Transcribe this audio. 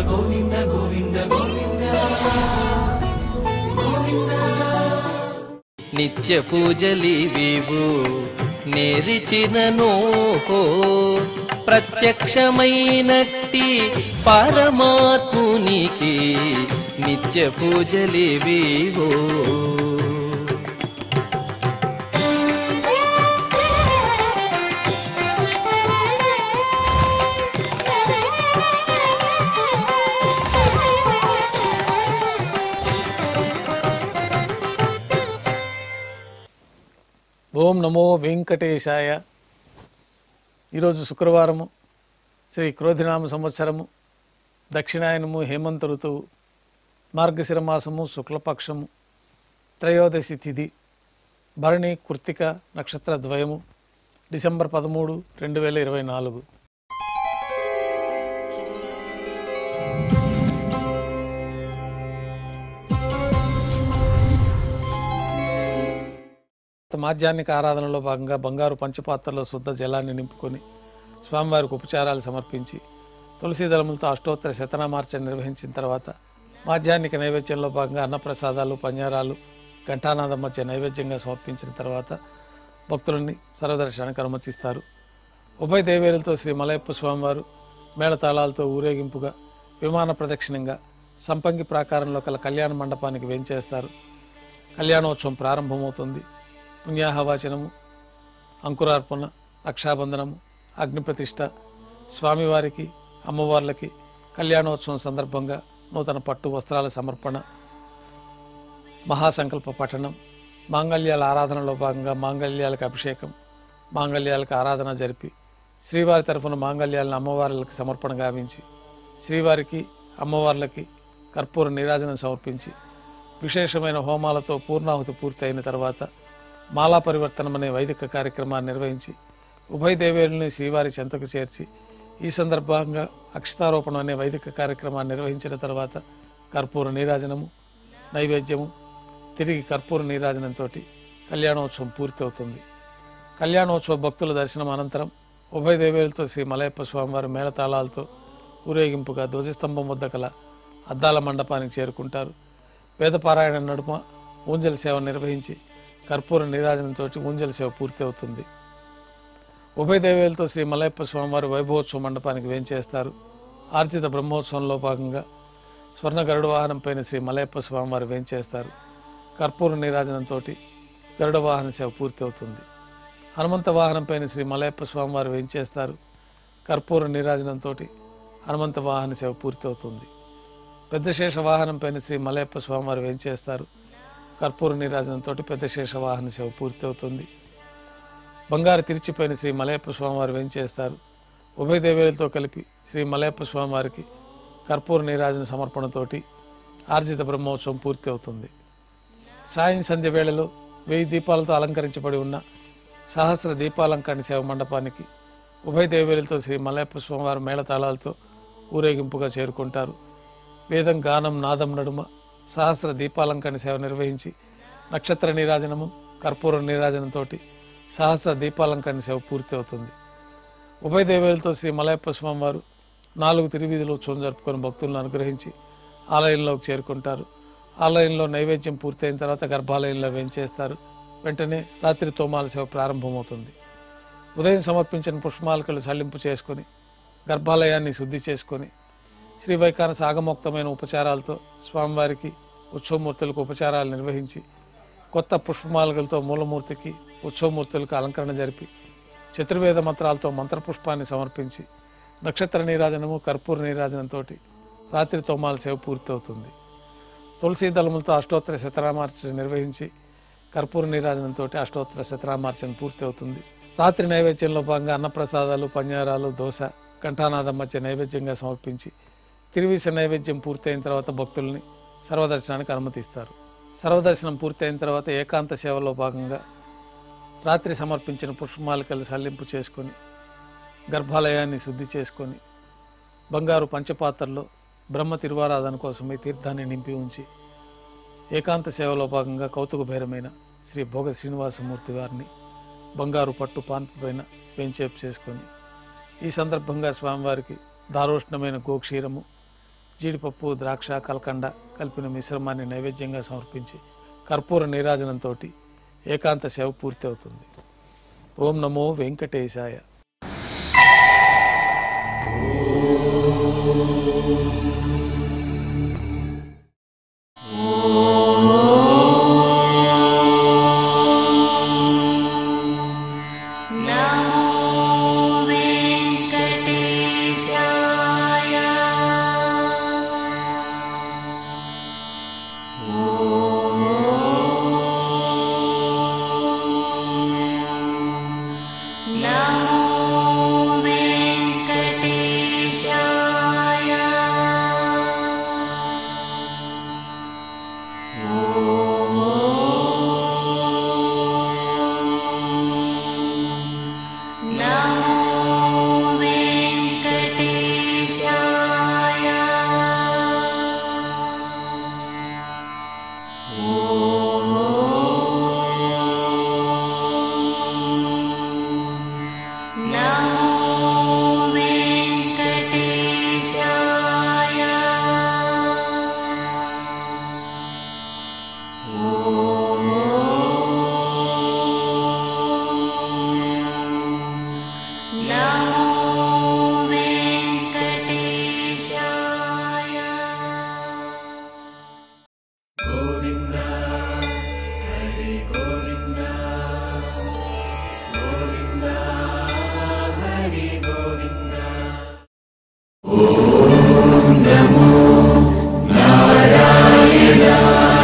గోవింద గోవింద గోవింద గోవింద. నిత్య పూజలివివు నేరిచిననోహో ప్రత్యక్షమైనట్టి పరమాత్మునికి నిత్య పూజలివివో. ఓం నమో వెంకటేశాయ. ఈరోజు శుక్రవారము, శ్రీ క్రోధినామ సంవత్సరము, దక్షిణాయనము, హేమంత ఋతువు, మార్గశిర మాసము, శుక్లపక్షము, త్రయోదశి తిథి, భరణి కృత్తిక నక్షత్ర ద్వయము, డిసెంబర్ 13, 2024. మాధ్యాహ్నిక ఆరాధనలో భాగంగా బంగారు పంచపాత్రలో శుద్ధ జలాన్ని నింపుకొని స్వామివారికి ఉపచారాలు సమర్పించి తులసి దళములతో అష్టోత్తర శతనామార్చన నిర్వహించిన తర్వాత మాధ్యాహ్నిక నైవేద్యంలో భాగంగా అన్నప్రసాదాలు, పంజారాలు, ఘంటానాదం మధ్య నైవేద్యంగా సమర్పించిన తర్వాత భక్తులని సర్వదర్శనానికి అనుమతిస్తారు. ఉభయ దేవేరులతో శ్రీ మలయప్ప స్వామివారు మేళతాళాలతో ఊరేగింపుగా విమాన ప్రదక్షిణంగా సంపంగి ప్రాకారంలో కల కళ్యాణ మండపానికి వేంచేస్తారు. కళ్యాణోత్సవం ప్రారంభమవుతుంది. పుణ్యాహవాచనము, అంకురార్పణ, రక్షాబంధనము, అగ్నిప్రతిష్ఠ, స్వామివారికి అమ్మవార్లకి కళ్యాణోత్సవం సందర్భంగా నూతన పట్టు వస్త్రాల సమర్పణ, మహాసంకల్ప పఠనం, మాంగళ్యాల ఆరాధనలో భాగంగా మాంగళ్యాలకు అభిషేకం, మాంగళ్యాలకు ఆరాధన జరిపి శ్రీవారి తరఫున మాంగళ్యాలను అమ్మవార్లకి సమర్పణ గావించి శ్రీవారికి అమ్మవార్లకి కర్పూర నీరాజనం సమర్పించి విశేషమైన హోమాలతో పూర్ణాహుతి పూర్తి అయిన తర్వాత మాలా పరివర్తనం అనే వైదిక కార్యక్రమాన్ని నిర్వహించి ఉభయ దేవేరుల్ని శ్రీవారి చెంతకు చేర్చి ఈ సందర్భంగా అక్షతారోపణం అనే వైదిక కార్యక్రమాన్ని నిర్వహించిన తర్వాత కర్పూర నీరాజనము, నైవేద్యము, తిరిగి కర్పూర నీరాజనంతో కళ్యాణోత్సవం పూర్తి అవుతుంది. కళ్యాణోత్సవ భక్తుల దర్శనం అనంతరం ఉభయ దేవేరులతో శ్రీ మలయప్ప స్వామివారి మేళతాళాలతో ఊరేగింపుగా ధ్వజస్తంభం వద్ద కల అద్దాల మండపానికి చేరుకుంటారు. వేదపారాయణ నడుమ ఊంజల సేవ నిర్వహించి కర్పూర నీరాజనంతో ఊంజల సేవ పూర్తి అవుతుంది. ఉభయ దేవేలతో శ్రీ మలయప్ప స్వామివారి వైభవోత్సవ మండపానికి వేంచేస్తారు. ఆర్జిత బ్రహ్మోత్సవంలో భాగంగా స్వర్ణ గరుడ వాహనంపైన శ్రీ మలయప్ప స్వామివారు వేంచేస్తారు. కర్పూర నీరాజనంతో గరుడ వాహన సేవ పూర్తి అవుతుంది. హనుమంత వాహనంపైన శ్రీ మలయప్ప స్వామివారు వేంచేస్తారు. కర్పూర నీరాజనంతో హనుమంత వాహన సేవ పూర్తి అవుతుంది. పెద్ద శేష వాహనంపైన శ్రీ మలయప్ప స్వామివారు వేంచేస్తారు. కర్పూర నీరాజనంతో పెద్ద శేష వాహన సేవ పూర్తి అవుతుంది. బంగారు తిరిచిపైన శ్రీ మలయప్ప స్వామివారు వేంచేస్తారు. ఉభయ దేవేలతో కలిపి శ్రీ మలయప్ప స్వామివారికి కర్పూర నీరాజన సమర్పణతోటి ఆర్జిత బ్రహ్మోత్సవం పూర్తి అవుతుంది. సాయం సంధ్య వేళలో 1000 దీపాలతో అలంకరించబడి ఉన్న సహస్ర దీపాలంకరణ సేవ మండపానికి ఉభయ దేవేలతో శ్రీ మలయప్ప స్వామివారి మేళతాళాలతో ఊరేగింపుగా చేరుకుంటారు. వేదం, గానం, నాదం నడుమ సహస్ర దీపాలంకరణ సేవ నిర్వహించి నక్షత్ర నీరాజనము, కర్పూర నీరాజనంతో సహస్ర దీపాలంకరణ సేవ పూర్తి అవుతుంది. ఉభయ దేవేలతో శ్రీ మలయప్ప స్వామివారు 4 తిరువీధులు ఉత్సవం జరుపుకొని భక్తులను అనుగ్రహించి ఆలయంలోకి చేరుకుంటారు. ఆలయంలో నైవేద్యం పూర్తయిన తర్వాత గర్భాలయంలో వేంచేస్తారు. వెంటనే రాత్రి తోమాల సేవ ప్రారంభమవుతుంది. ఉదయం సమర్పించిన పుష్పమాలికలు సల్లింపు చేసుకొని గర్భాలయాన్ని శుద్ధి చేసుకొని శ్రీ వైఖానస ఆగమోక్తమైన ఉపచారాలతో స్వామివారికి ఉత్సవమూర్తులకు ఉపచారాలు నిర్వహించి కొత్త పుష్పమాలికలతో మూలమూర్తికి ఉత్సవమూర్తులకు అలంకరణ జరిపి చతుర్వేద మంత్రాలతో మంత్రపుష్పాన్ని సమర్పించి నక్షత్ర నీరాజనము, కర్పూర నీరాజనంతో రాత్రి తోమాల సేవ పూర్తి అవుతుంది. తులసీ దళములతో అష్టోత్తర శతనామార్చన నిర్వహించి కర్పూర నీరాజనంతో అష్టోత్తర శతనామార్చన పూర్తి అవుతుంది. రాత్రి నైవేద్యంలో భాగంగా అన్నప్రసాదాలు, పంజారాలు, దోశ, ఘంటానాదం మధ్య నైవేద్యంగా సమర్పించి తిరువీస నైవేద్యం పూర్తయిన తర్వాత భక్తుల్ని సర్వదర్శనానికి అనుమతిస్తారు. సర్వదర్శనం పూర్తయిన తర్వాత ఏకాంత సేవలో భాగంగా రాత్రి సమర్పించిన పుష్పమాలికలు సల్లింపు చేసుకొని గర్భాలయాన్ని శుద్ధి చేసుకొని బంగారు పంచపాత్రలో బ్రహ్మ తిరువారాధన కోసమై తీర్థాన్ని నింపి ఉంచి ఏకాంత సేవలో భాగంగా కౌతుకభైరమైన శ్రీ భోగ శ్రీనివాసమూర్తి వారిని బంగారు పట్టు పాన్పు పైన వేంచేపు చేసుకొని ఈ సందర్భంగా స్వామివారికి దారోష్ణమైన గోక్షీరము, జీడిపప్పు, ద్రాక్ష, కల్కండ కలిపిన మిశ్రమాన్ని నైవేద్యంగా సమర్పించి కర్పూర నీరాజనంతో ఏకాంత సేవ పూర్తి అవుతుంది. ఓం నమో వెంకటేశాయ. ఓం నమో నారాయణాయ.